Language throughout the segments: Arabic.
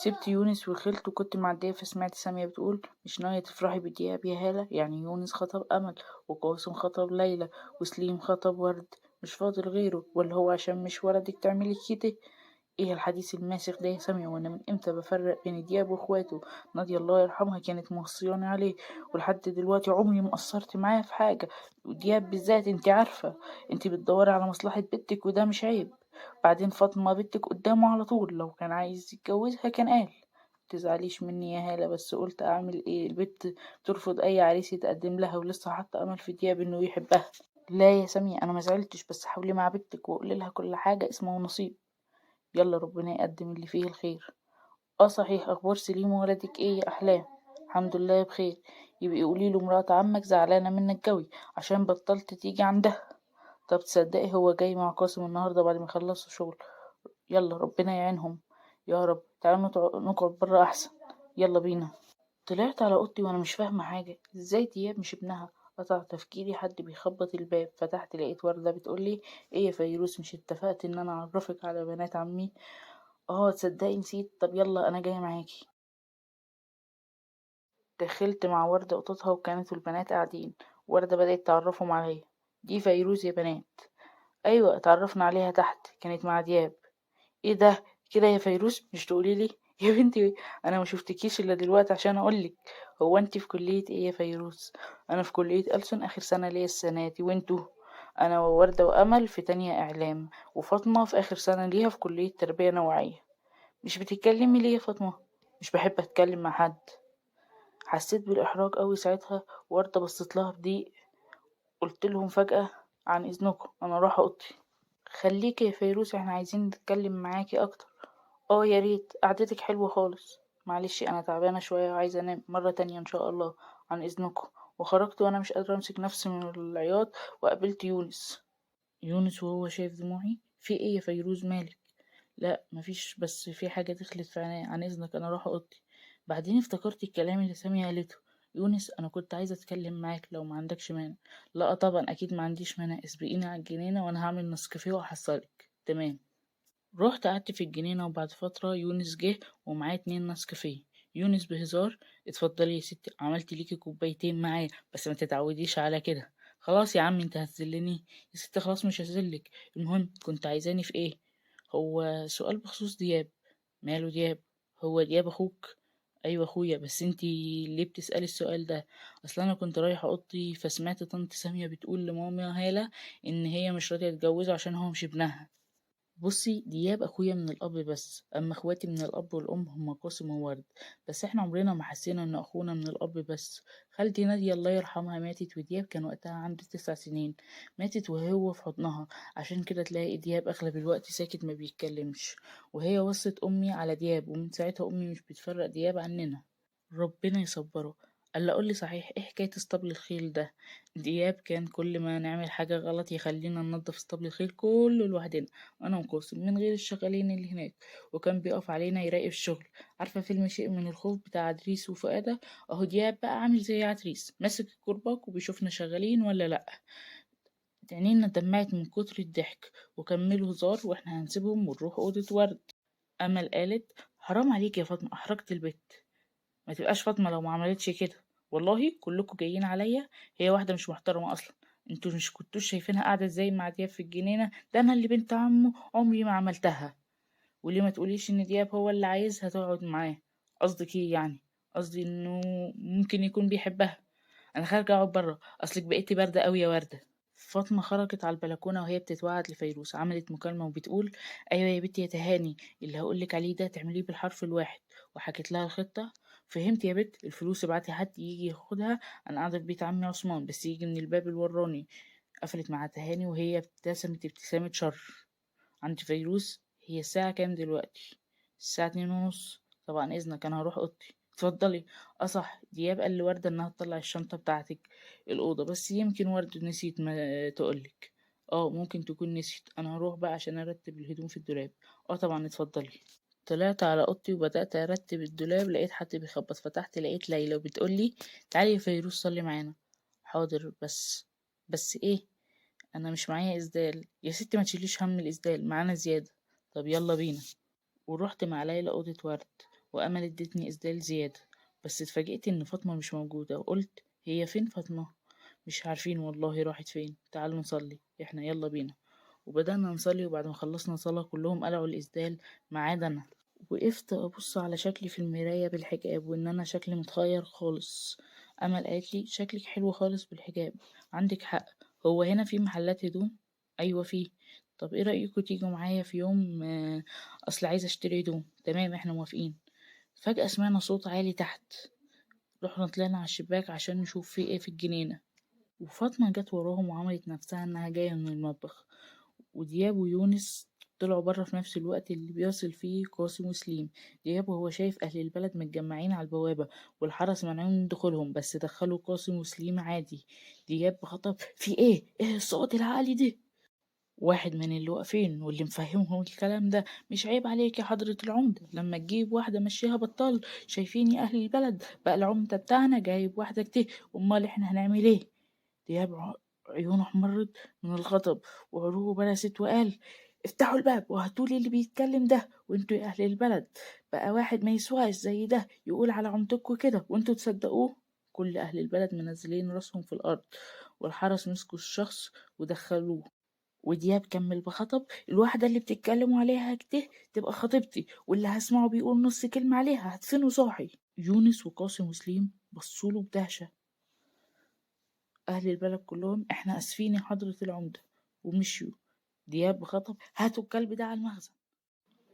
سبت يونس وخلت وكنت معدية فسمعت سامية بتقول: مش ناوية تفرحي بدياب يا هالة؟ يعني يونس خطب أمل، وقاسم خطب ليلى، وسليم خطب ورد، مش فاضل غيره؟ ولا هو عشان مش ولدك تعملي كده؟ ايه الحديث الماسخ ده يا سامية؟ وانا من امتى بفرق بين دياب واخواته؟ نادية الله يرحمها كانت موصياني عليه، ولحد دلوقتي عمري ما قصرت معاه في حاجة. ودياب بالذات انت عارفة، انت بتدوري على مصلحة بنتك وده مش عيب. بعدين فاطمة بنتك قدامه على طول، لو كان عايز يتجوزها كان قال. متزعليش مني يا هالة، بس قلت اعمل ايه؟ البت بترفض اي عريس يتقدم لها، ولسه حاطة امل في دياب انه يحبها. لا يا سامية، انا ما زعلتش، بس حاولي مع بنتك وقولي لها كل حاجة اسمه نصيب. يلا ربنا يقدم اللي فيه الخير. اه صحيح، اخبار سليم وولدك ايه يا احلام؟ الحمد لله بخير. يبقى قولي له مرات عمك زعلانه منك قوي عشان بطلت تيجي عندها. طب تصدقي هو جاي مع قاسم النهارده بعد ما يخلصوا شغل. يلا ربنا يعينهم يا رب. تعالوا نقعد بره احسن. يلا بينا. طلعت على اوضتي وانا مش فاهمه حاجه. ازاي دياب مش ابنها؟ قطع تفكيري حد بيخبط الباب. فتحت لقيت ورده بتقولي: ايه يا فيروز، مش اتفقت ان انا اعرفك على بنات عمي؟ اه تصدقي نسيت. طب يلا انا جايه معاكي. دخلت مع وردة قطتها وكانت البنات قاعدين. وردة بدأت تعرفهم عليا: دي فيروز يا بنات. ايوه اتعرفنا عليها تحت، كانت مع دياب. ايه ده كده يا فيروز؟ مش تقولي لي يا بنتي؟ انا ما شفتكيش الا دلوقتي عشان اقولك. هو انت في كلية ايه يا فيروز؟ انا في كلية ألسن، اخر سنة ليا السنة دي. وانتوا؟ انا ووردة وامل في تانية اعلام، وفاطمة في اخر سنة ليها في كلية تربية نوعية. مش بتتكلمي ليه يا فاطمة؟ مش بحب اتكلم مع حد. حسيت بالاحراج قوي ساعتها. وردة بصيت لها بضيق. قلت لهم فجأة: عن اذنكم انا رايحة اوضتي. خليكي يا فيروز، احنا عايزين نتكلم معاكي اكتر. اه يا ريت، قعدتك حلوة خالص. معلش انا تعبانة شوية وعايزة انام مرة تانية ان شاء الله. عن اذنكم. وخرجت وانا مش قادرة امسك نفسي من العياط. وقابلت يونس. يونس وهو شايف دموعي: في ايه يا فيروز مالك؟ لا مفيش، بس في حاجة دخلت في عيني. عن إذنك أنا رايحة أوضتي. بعدين افتكرت الكلام اللي سامية قالته: يونس أنا كنت عايزة أتكلم معاك لو ما عندكش مانع. لا طبعا أكيد ما عنديش مانع، اسبقيني على الجنينة وأنا هعمل نسكافيه وأحصلك. تمام. رحت قعدت في الجنينة، وبعد فترة يونس جه ومعاه 2 نسكافيه. يونس بهزار: اتفضلي يا ستي، عملت ليكي كوبايتين معايا، بس ما تتعوديش على كده. خلاص يا عم انت هتذلني؟ يا ستي خلاص مش هذلك. المهم كنت عايزاني في ايه؟ هو سؤال بخصوص دياب. ماله دياب؟ هو دياب اخوك؟ ايوه اخويا، بس انتي ليه بتسألي السؤال ده؟ اصلا انا كنت رايحه اوضتي فسمعت طنط ساميه بتقول لماما هاله ان هي مش راضيه تتجوزه عشان هو مش ابنها. بصي، دياب اخويا من الاب بس، اما اخواتي من الاب والام هما قاسم وورد. بس احنا عمرنا ما حسينا ان اخونا من الاب بس. خالتي نادية الله يرحمها ماتت، ودياب كان وقتها عنده 9 سنين. ماتت وهو في حضنها. عشان كده تلاقي دياب اغلب الوقت ساكت ما بيتكلمش. وهي وصت امي على دياب، ومن ساعتها امي مش بتفرق دياب عننا. ربنا يصبره. قال قولي صحيح، ايه حكاية اسطبل الخيل ده؟ دياب كان كل ما نعمل حاجة غلط يخلينا ننضف اسطبل الخيل كله لوحدنا، انا وقاسم، من غير الشغالين اللي هناك. وكان بيقف علينا يراقب الشغل. عارفة فيلم شيء من الخوف بتاع عدريس وفؤادة؟ اهو دياب بقى عامل زي عدريس، ماسك الكرباج وبيشوفنا شغالين ولا لا. عينينا دمعت من كتر الضحك. وكملوا هزار واحنا هنسيبهم ونروح أوضة ورد. أمل قالت: حرام عليك يا فاطمة، أحرجت البت. ما تبقاش فاطمة لو ما عملتش كده. والله كلكم جايين عليا. هي واحدة مش محترمة أصلا. انتوا مش كنتوش شايفينها قاعدة ازاي مع دياب في الجنينة؟ ده أنا اللي بنت عمه عمري ما عملتها. وليه ما تقوليش إن دياب هو اللي عايزها تقعد معاه؟ قصدك ايه يعني؟ قصدي إنه ممكن يكون بيحبها. أنا خارجة أقعد برا، أصلك بقيتي باردة أوي يا وردة. فاطمة خرجت على البلكونة وهي بتتوعد لفيروز. عملت مكالمة وبتقول: أيوة يا بنتي يا تهاني، اللي هقولك عليه ده تعمليه بالحرف الواحد. وحكت لها الخطة. فهمت يا بت؟ الفلوس ابعتي حد يجي ياخدها. أنا قاعدة في بيت عمي عثمان، بس يجي من الباب الوراني. قفلت مع تهاني وهي ابتسمت ابتسامة شر. عند فيروز: هي الساعة كام دلوقتي؟ الساعة 2:30. طبعا إذنك أنا هروح أوضتي. اتفضلي. صح، دياب قال لوردة إنها تطلع الشنطة بتاعتك الأوضة، بس يمكن وردة نسيت ما تقولك. ممكن تكون نسيت. أنا هروح بقى عشان أرتب الهدوم في الدولاب. طبعا اتفضلي. طلعت على اوضتي وبدأت ارتب الدولاب. لقيت حد بيخبط. فتحت لقيت ليلى وبتقولي: تعالي يا فيروز صلي معانا. حاضر، بس ايه؟ انا مش معايا اسدال يا ستي، ما تشيليش هم الاسدال معانا زيادة. طب يلا بينا. ورحت مع ليلى أوضة ورد. وأمل ادتني إسدال زيادة، بس اتفاجئت إن فاطمة مش موجودة وقلت هي فين فاطمة؟ مش عارفين والله راحت فين، تعالوا نصلي احنا يلا بينا. وبدأنا نصلي، وبعد ما خلصنا صلاة كلهم قلعوا الإسدال ما عدا أنا. وقفت أبص على شكلي في المراية بالحجاب وإن أنا شكلي متغير خالص. أمل قالت لي شكلك حلو خالص بالحجاب. عندك حق، هو هنا في محلات هدوم؟ أيوة فيه. طب ايه رأيكم تيجوا معايا في يوم، أصل عايزة اشتري هدوم. تمام احنا موافقين. فجأة سمعنا صوت عالي تحت، رحنا طلعنا على الشباك عشان نشوف في ايه في الجنينة. وفاطمة جت وراهم وعملت نفسها انها جاية من المطبخ. ودياب ويونس طلعوا برا في نفس الوقت اللي بيصل فيه قاسم وسليم. دياب وهو شايف أهل البلد متجمعين على البوابة والحرس منعهم من دخولهم، بس دخلوا قاسم وسليم عادي. دياب بخطب في ايه الصوت العالي ده؟ واحد من اللي واقفين واللي مفهمهم الكلام ده، مش عيب عليك يا حضرة العمدة لما تجيب واحدة مشيها بطال؟ شايفين يا أهل البلد بقى العمدة بتاعنا جايب واحدة كده، أمال احنا هنعمل ايه؟ دياب عيونه احمرت من الغضب وعروقه برست وقال افتحوا الباب وهاتولي اللي بيتكلم ده، وانتوا يا أهل البلد بقى واحد ما يسواش زي ده يقول على عمدكوا كده وانتوا تصدقوه؟ كل أهل البلد منزلين راسهم في الأرض، والحرس مسكوا الشخص ودخلوه. ودياب كمل بخطب الواحدة اللي بتتكلموا عليها كده تبقى خطيبتي، واللي هسمعه بيقول نص كلمة عليها هدفنه صاحي. يونس وقاسم وسليم بصوله بدهشة. أهل البلد كلهم احنا آسفين يا حضرة العمدة ومشيوا. دياب بخطب هاتوا الكلب ده على المخزن.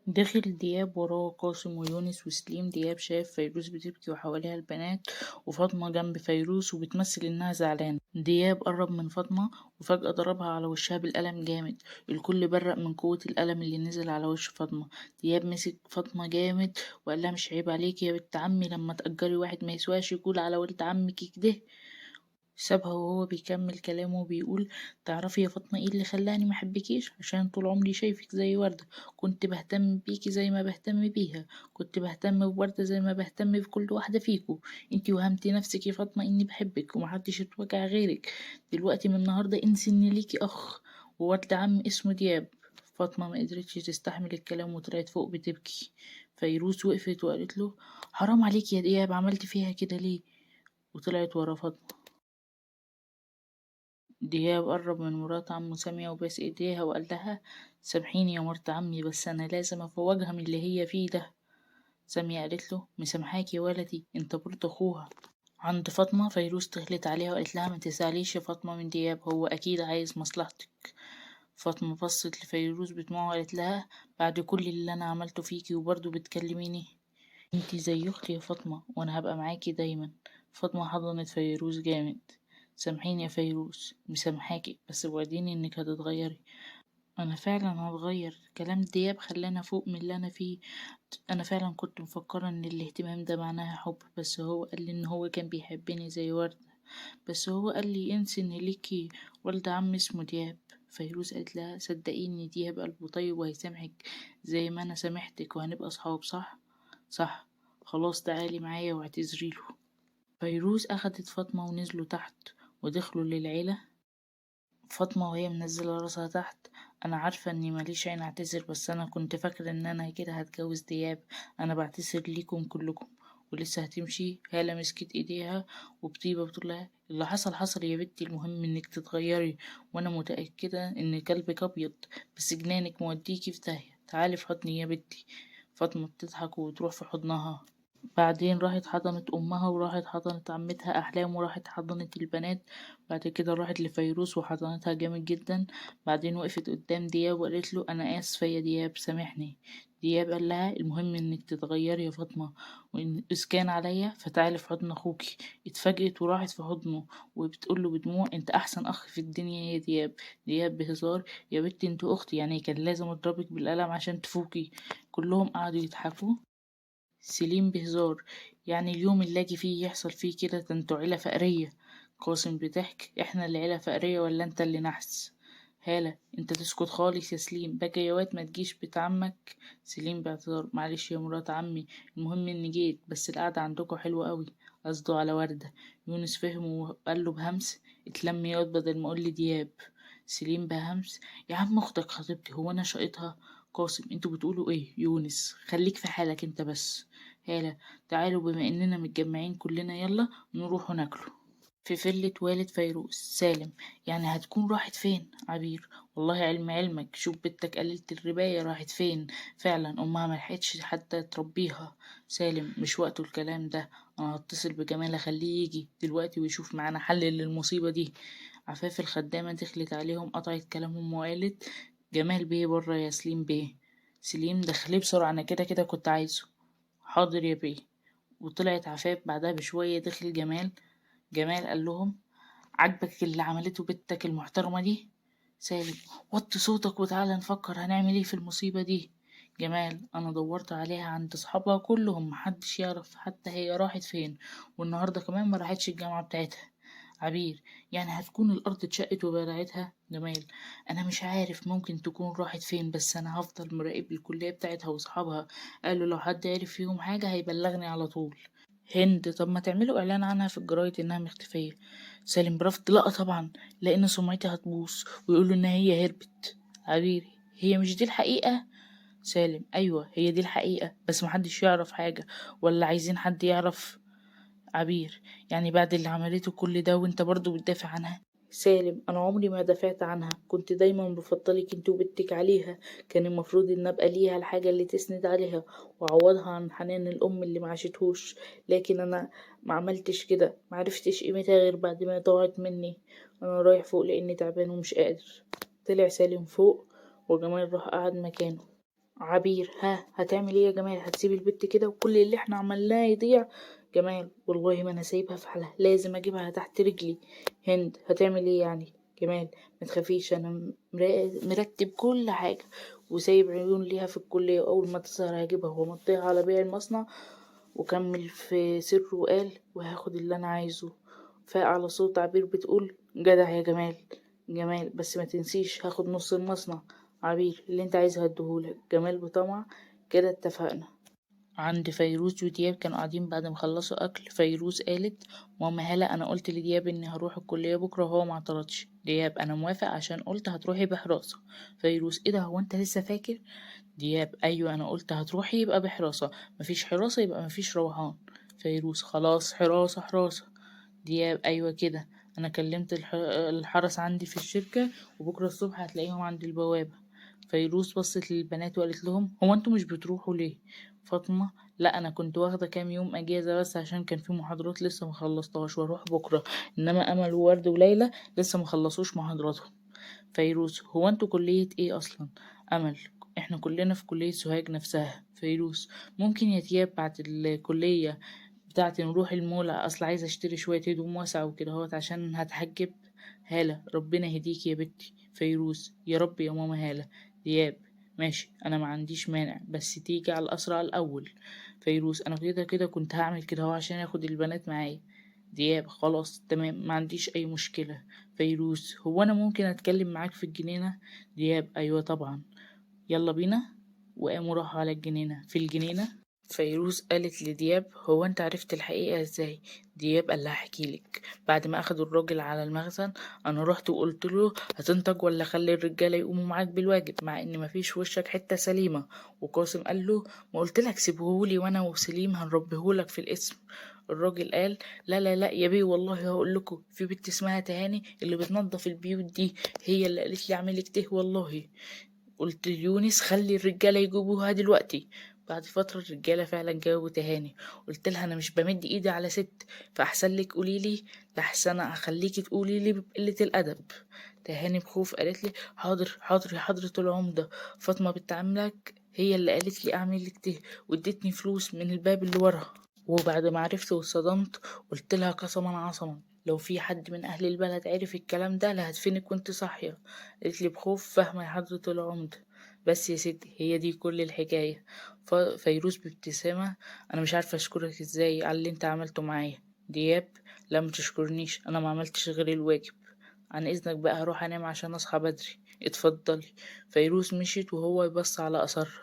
دخل دياب وراه قاسم ويونس وسليم. دياب شاف فيروز بتبكي وحواليها البنات وفاطمة جنب فيروز وبتمثل إنها زعلانة. دياب قرب من فاطمة وفجأة ضربها على وشها بالقلم جامد. الكل برق من قوة القلم اللي نزل على وش فاطمة. دياب مسك فاطمة جامد وقال لها مش عيب عليكي يا بنت عمي لما تأجري واحد ما يسواش يقول على ولد عمك كده؟ سابها وهو بيكمل كلامه وبيقول تعرفي يا فاطمة ايه اللي خلاني محبكيش؟ عشان طول عمري شايفك زي وردة، كنت بهتم بيكي زي ما بهتم بيها، كنت بهتم بوردة زي ما بهتم بكل واحدة فيكو. انتي وهمتي نفسك يا فاطمة اني بحبك ومحدش اتوجع غيرك. دلوقتي من النهاردة انسي ان ليكي اخ ووردة عم اسمه دياب. فاطمة ما قدرتش تستحمل الكلام وطلعت فوق بتبكي. فيروز وقفت وقالت له حرام عليك يا دياب عملت فيها كده ليه؟ وطلعت ورا فاطمة. دياب قرب من مرات عمه سامية وباس ايديها وقال لها سامحيني يا مرت عمي بس انا لازم افوجها من اللي هي فيه ده. سامية قالت له مسامحاك يا ولدي انت برضه اخوها. عند فاطمة فيروز تغلت عليها وقالت لها ما تزعليش يا فاطمة من دياب، هو اكيد عايز مصلحتك. فاطمة بصت لفيروز بدموع وقالت لها بعد كل اللي انا عملته فيكي وبرضه بتكلميني؟ انتي زي اختي يا فاطمة وانا هبقى معاكي دايما. فاطمة حضنت فيروز جامد. سامحيني يا فيروز مسامحاكي بس وعديني انك هتتغيري. انا فعلا هتغير، كلام دياب خلاني افوق من اللي انا فيه. انا فعلا كنت مفكرة ان الاهتمام ده معناها حب، بس هو قال لي ان هو كان بيحبني زي وردة. بس هو قال لي انسي ان ليكي ولد عم اسمه دياب. فيروز قالت لها صدقيني دياب قلبه طيب وهيسامحك زي ما انا سامحتك وهنبقى صحاب صح؟ صح. خلاص تعالي معايا واعتذريله. فيروز أخدت فاطمة ونزلوا تحت ودخلوا للعيلة. فاطمة وهي منزلة راسها تحت أنا عارفة إني ماليش عين أعتذر، بس أنا كنت فاكرة إن أنا كده هتجوز دياب. أنا بعتذر ليكم كلكم. ولسه هتمشي هالة مسكت ايديها وبطيبة بتقولها اللي حصل حصل يا بنتي، المهم انك تتغيري، وانا متأكدة ان قلبك ابيض بس جنانك موديكي في داهية. تعالي في حضني يا بنتي. فاطمة بتضحك وتروح في حضنها. بعدين راحت حضنت أمها وراحت حضنت عمتها أحلام وراحت حضنت البنات. بعد كده راحت لفيروز وحضنتها جامد جدا. بعدين وقفت قدام دياب وقالت له أنا آسفة يا دياب سامحني. دياب قال لها المهم إنك تتغيري يا فاطمة، وإن إذا كان عليا فتعالي في حضن أخوكي. اتفاجئت وراحت في حضنه وبتقول له بدموع أنت أحسن أخ في الدنيا يا دياب. دياب بهزار يا بنتي أنت أختي يعني كان لازم أضربك بالقلم عشان تفوقي. كلهم قعدوا يضحكوا. سليم بهزار يعني اليوم اللي اجي فيه يحصل فيه كده ده انتوا عيلة فقرية. قاسم بضحك احنا اللي عيلة فقرية ولا انت اللي نحس؟ هالة انت تسكت خالص يا سليم بقى يا واد ما تجيش بيت عمك. سليم باعتذار معلش يا مرات عمي، المهم اني جيت بس القعدة عندكم حلوة قوي. قصده على وردة. يونس فهم وقال له بهمس اتلم ياض بدل ما اقول لي دياب. سليم بهمس يا عم اختك خطيبتي هو انا شقيتها؟ قاسم انتوا بتقولوا ايه؟ يونس خليك في حالك انت بس. هالة تعالوا بما إننا متجمعين كلنا يلا نروح ناكله. في فيلة والد فيروز. سالم يعني هتكون راحت فين؟ عبير والله علمك شوف بنتك قليلة الرباية راحت فين. فعلا أمها ملحقتش حتى تربيها. سالم مش وقته الكلام ده، أنا هتصل بجمال أخليه يجي دلوقتي ويشوف معانا حل للمصيبة دي. عفاف الخدامة دخلت عليهم قطعت كلامهم وقالت جمال بيه بره يا سليم بيه. سليم دخليه بسرعة أنا كده كده كنت عايزه. حاضر يا بيه. وطلعت عفاف بعدها بشوية دخل جمال. جمال قال لهم عاجبك اللي عملته بنتك المحترمة دي؟ سالم وطي صوتك وتعالى نفكر هنعمل ايه في المصيبة دي. جمال انا دورت عليها عند اصحابها كلهم محدش يعرف حتى هي راحت فين، والنهاردة كمان ما راحتش الجامعة بتاعتها. عبير يعني هتكون الارض اتشقت وبلعتها. جمال انا مش عارف ممكن تكون راحت فين، بس انا هفضل مراقب الكلية بتاعتها واصحابها، قالوا لو حد عرف فيهم حاجة هيبلغني على طول. هند طب ما تعملوا اعلان عنها في الجرايد انها مختفية. سالم برفض لا طبعا، لان سمعتي هتبوظ ويقولوا ان هي هربت. عبيري هي مش دي الحقيقة؟ سالم ايوه هي دي الحقيقة بس محدش يعرف حاجة، ولا عايزين حد يعرف؟ عبير يعني بعد اللي عملته كل ده وانت برضو بتدافع عنها؟ سالم انا عمري ما دافعت عنها، كنت دايما بفضلك انت وبنتك عليها، كان المفروض ان ابقى ليها الحاجة اللي تسند عليها واعوضها عن حنان الام اللي معشتهوش، لكن انا ما عملتش كده، معرفتش قيمتها غير بعد ما ضاعت مني. انا رايح فوق لاني تعبان ومش قادر. طلع سالم فوق وجمال راح قعد مكانه. عبير ها هتعمل ايه يا جمال؟ هتسيب البت كده وكل اللي احنا عملناه يضيع؟ جمال والله ما انا سايبها في حالها، لازم اجيبها تحت رجلي. هند هتعمل ايه يعني؟ جمال ما تخافيش انا مرتب كل حاجة وسايب عيون ليها في الكلية، واول ما تظهر هجيبها ومضيها على بيع المصنع. وكمل في سره وقال وهاخد اللي انا عايزه. فاق على صوت عبير بتقول جدع يا جمال. جمال بس ما تنسيش هاخد نص المصنع. عبير اللي انت عايزه هديهولك. جمال بطمع كده اتفقنا. عند فيروز ودياب كانوا قاعدين بعد ما خلصوا اكل. فيروز قالت ماما هلا انا قلت لدياب اني هروح الكليه بكره وهو ما اعترضش. دياب انا موافق عشان قلت هتروحي بحراسه. فيروز ايه ده هو انت لسه فاكر؟ دياب ايوه انا قلت هتروحي يبقى بحراسه، مفيش حراسه يبقى مفيش روحان. فيروز خلاص حراسه حراسه. دياب ايوه كده. انا كلمت الحرس عندي في الشركه وبكره الصبح هتلاقيهم عند البوابه. فيروز بصت للبنات وقالت لهم هو انتوا مش بتروحوا ليه؟ فاطمة لا انا كنت واخدة كام يوم اجازة بس عشان كان في محاضرات لسه مخلصتهاش واروح بكرة، انما امل وورد وليلى لسه مخلصوش محاضراتهم. فيروز هو انتوا كلية ايه اصلا؟ امل احنا كلنا في كلية سوهاج نفسها. فيروز ممكن يا تياب بعد الكلية بتاعتي نروح المول، اصل عايزة اشتري شوية هدوم واسعة وكده هوت عشان هتحجب. هالة ربنا يهديك يا بنتي. فيروز يا رب يا ماما هالة. دياب ماشي انا ما عنديش مانع بس تيجي على الاسرع الاول. فيروز انا كده كده كنت هعمل كده هو عشان اخد البنات معايا. دياب خلاص تمام ما عنديش اي مشكلة. فيروز هو انا ممكن اتكلم معاك في الجنينة؟ دياب ايوه طبعا. يلا بينا. وقاموا راحوا على الجنينة. في الجنينة فيروز قالت لدياب هو انت عرفت الحقيقة ازاي؟ دياب قال لها احكيلك. بعد ما اخدوا الراجل على المخزن انا رحت وقلت له هتنتج ولا خلي الرجالة يقوموا معاك بالواجب مع ان مفيش في وشك حتة سليمة. وقاسم قال له ما قلت لك سيبهولي وانا وسليم هنربيهولك في الاسم. الراجل قال لا لا لا يا بيه والله هقول لكم في بنت اسمها تهاني اللي بتنظف البيوت دي هي اللي قالت لي اعمل كده والله. قلت ليونس خلي الرجالة يجيبوها دلوقتي. بعد فترة الرجالة فعلا جاوبوا تهاني. قلت لها انا مش بمد ايدي على ست، فاحسن لك قوليلي لحسن اخليكي تقوليلي بقلة الادب. تهاني بخوف قالت لي حاضر حاضر يا حضرة العمدة. فاطمة بنت عمك هي اللي قالت لي اعمل لك ده وادتني فلوس من الباب اللي ورا. وبعد ما عرفت واتصدمت قلت لها قسما عصما لو في حد من اهل البلد عرف الكلام ده لهدفنك وانت صاحيه. قالت لي بخوف فاهمه يا حضرة العمدة. بس يا ستي هي دي كل الحكايه. فيروز بابتسامه انا مش عارفه اشكرك ازاي على اللي انت عملته معايا. دياب لا ما تشكرنيش انا ما عملتش غير الواجب. عن اذنك بقى هروح انام عشان اصحى بدري. اتفضلي. فيروز مشيت وهو يبص على اثرها.